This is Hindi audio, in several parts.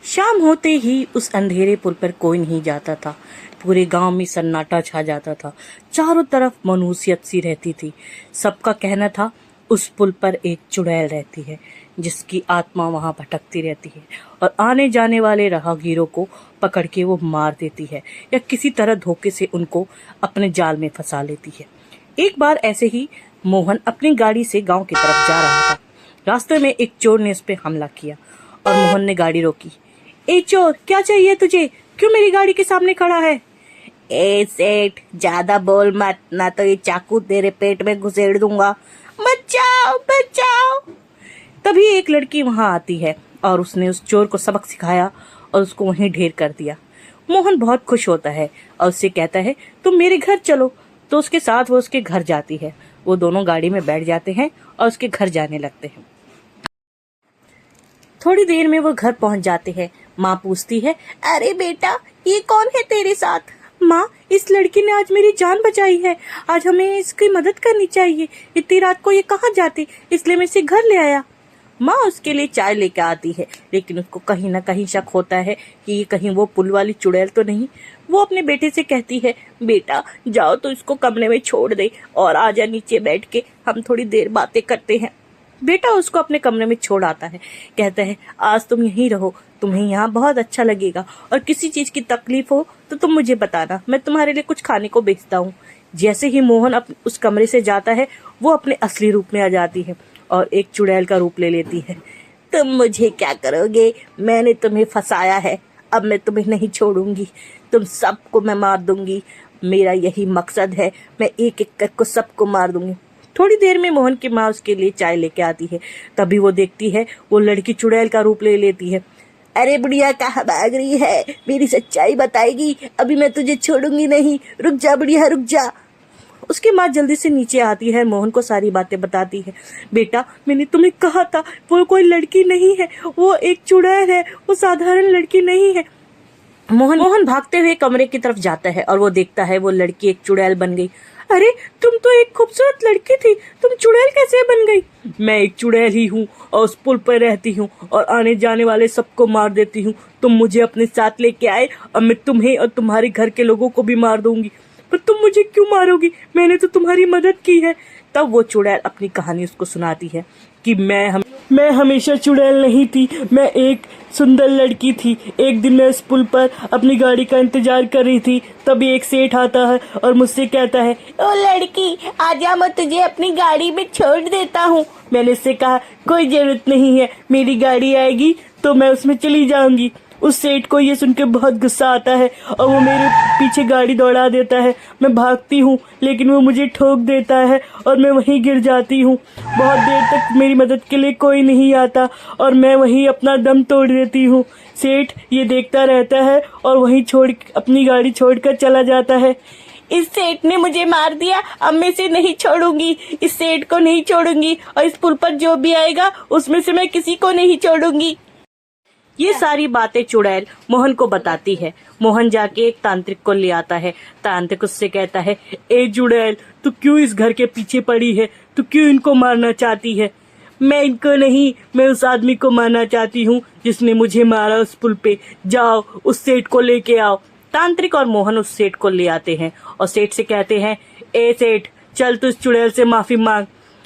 शाम होते ही उस अंधेरे पुल पर कोई नहीं जाता था। पूरे गांव में सन्नाटा छा जाता था। चारों तरफ मनुष्यत सी रहती थी। सबका कहना था उस पुल पर एक चुड़ैल रहती है जिसकी आत्मा वहां भटकती रहती है और आने जाने वाले राहगीरों को पकड़ के वो मार देती है या किसी तरह धोखे से उनको अपने जाल में फंसा लेती है। एक बार ऐसे ही मोहन अपनी गाड़ी से गांव की तरफ जा रहा था। रास्ते में एक चोर ने उस पर हमला किया और मोहन ने गाड़ी रोकी। ए चोर, क्या चाहिए तुझे? क्यों मेरी गाड़ी के सामने खड़ा है? ए सेठ, ज्यादा बोल मत, ना तो ये चाकू तेरे पेट में घुसेड़ दूंगा। बचाओ बचाओ। तभी एक लड़की वहां आती है और उसने उस चोर को सबक सिखाया और उसको वहीं ढेर कर दिया। मोहन बहुत खुश होता है और उससे कहता है तुम मेरे घर चलो। तो उसके साथ वो उसके घर जाती है। वो दोनों गाड़ी में बैठ जाते हैं और उसके घर जाने लगते हैं। थोड़ी देर में वो घर पहुंच जाते हैं। माँ पूछती है, अरे बेटा, ये कौन है तेरे साथ? माँ, इस लड़की ने आज मेरी जान बचाई है। आज हमें इसकी मदद करनी चाहिए। इतनी रात को ये कहाँ जाती, इसलिए मैं इसे घर ले आया। माँ उसके लिए चाय लेकर आती है, लेकिन उसको कहीं ना कहीं शक होता है कि ये कहीं वो पुल वाली चुड़ैल तो नहीं। वो अपने बेटे से कहती है, बेटा जाओ तो इसको कमरे में छोड़ दे और आजा नीचे बैठ के हम थोड़ी देर बातें करते हैं। बेटा उसको अपने कमरे में छोड़ आता है। कहता है, आज तुम यहीं रहो, तुम्हें यहाँ बहुत अच्छा लगेगा और किसी चीज की तकलीफ हो तो तुम मुझे बताना, मैं तुम्हारे लिए कुछ खाने को भेजता हूँ। जैसे ही मोहन उस कमरे से जाता है वो अपने असली रूप में आ जाती है और एक चुड़ैल का रूप ले लेती है। तुम मुझे क्या करोगे? मैंने तुम्हें फंसाया है, अब मैं तुम्हें नहीं छोड़ूंगी। तुम सबको मैं मार दूंगी। मेरा यही मकसद है, मैं एक एक करके सबको मार दूंगी। थोड़ी देर में मोहन की माँ उसके लिए चाय लेके आती है। तभी वो देखती है वो लड़की चुड़ैल का रूप ले लेती है। अरे बुढ़िया, कहाँ भाग रही है? मेरी सच्चाई बताएगी, अभी मैं तुझे छोड़ूंगी नहीं। रुक जा बुढ़िया, रुक जा। उसकी माँ जल्दी से नीचे आती है, मोहन को सारी बातें बताती है। बेटा, मैंने तुम्हें कहा था वो कोई लड़की नहीं है, वो एक चुड़ैल है, वो साधारण लड़की नहीं है। मोहन भागते हुए कमरे की तरफ जाता है और वो देखता है वो लड़की एक चुड़ैल बन गई। अरे, तुम तो एक खूबसूरत लड़की थी, तुम चुड़ैल कैसे बन गई? मैं एक चुड़ैल ही हूँ और उस पुल पर रहती हूँ और आने जाने वाले सबको मार देती हूँ। तुम मुझे अपने साथ लेके आए और मैं तुम्हें और तुम्हारे घर के लोगों को भी मार दूंगी। पर तुम मुझे क्यों मारोगी? मैंने तो तुम्हारी मदद की है। तब वो चुड़ैल अपनी कहानी उसको सुनाती है कि मैं हमेशा चुड़ैल नहीं थी, मैं एक सुंदर लड़की थी। एक दिन मैं इस पुल पर अपनी गाड़ी का इंतजार कर रही थी, तभी एक सेठ आता है और मुझसे कहता है, ओ लड़की, आजा, मैं तुझे अपनी गाड़ी में छोड़ देता हूँ। मैंने उससे कहा, कोई जरूरत नहीं है, मेरी गाड़ी आएगी तो मैं उसमें चली जाऊंगी। उस सेठ को ये सुन के बहुत गुस्सा आता है और वो मेरे पीछे गाड़ी दौड़ा देता है। मैं भागती हूँ लेकिन वो मुझे ठोक देता है और मैं वहीं गिर जाती हूँ। बहुत देर तक मेरी मदद के लिए कोई नहीं आता और मैं वहीं अपना दम तोड़ देती हूँ। सेठ ये देखता रहता है और वहीं अपनी गाड़ी छोड़कर चला जाता है। इस सेठ ने मुझे मार दिया, अब मैं इसे नहीं छोड़ूंगी। इस सेठ को नहीं छोड़ूंगी और इस पुल पर जो भी आएगा उसमें से मैं किसी को नहीं छोड़ूंगी। ये सारी बातें चुड़ैल मोहन को बताती है। मोहन जाके एक तांत्रिक को ले आता है। तांत्रिक उससे कहता है, ए चुड़ैल, तू क्यों इस घर के पीछे पड़ी है? तू क्यों इनको मारना चाहती है? मैं इनको नहीं, मैं उस आदमी को मारना चाहती हूँ जिसने मुझे मारा उस पुल पे। जाओ उस सेठ को लेके आओ। तांत्रिक और मोहन उस सेठ को ले आते हैं और सेठ से कहते हैं, ए सेठ, चल तू इस चुड़ैल से माफी मांग।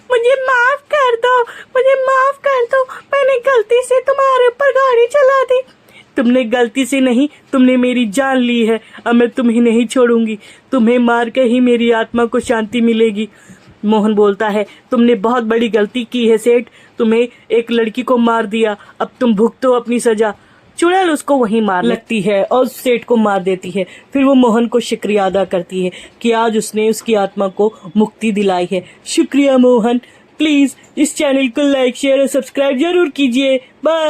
मुझे माफ कर दो, मुझे माफ कर दो, मैंने गलती से तुम्हारे ऊपर गाड़ी चला दी। तुमने गलती से नहीं, तुमने मेरी जान ली है। अब मैं तुम्हें नहीं छोड़ूंगी। तुम्हें मार के ही मेरी आत्मा को शांति मिलेगी। मोहन बोलता है, तुमने बहुत बड़ी गलती की है सेठ, तुम्हें एक लड़की को मार दिया, अब तुम भुगतो अपनी सजा। चुड़ैल उसको वहीं मार लगती है और सेठ को मार देती है। फिर वो मोहन को शुक्रिया अदा करती है कि आज उसने उसकी आत्मा को मुक्ति दिलाई है। शुक्रिया मोहन। प्लीज इस चैनल को लाइक, शेयर और सब्सक्राइब जरूर कीजिए। बाय।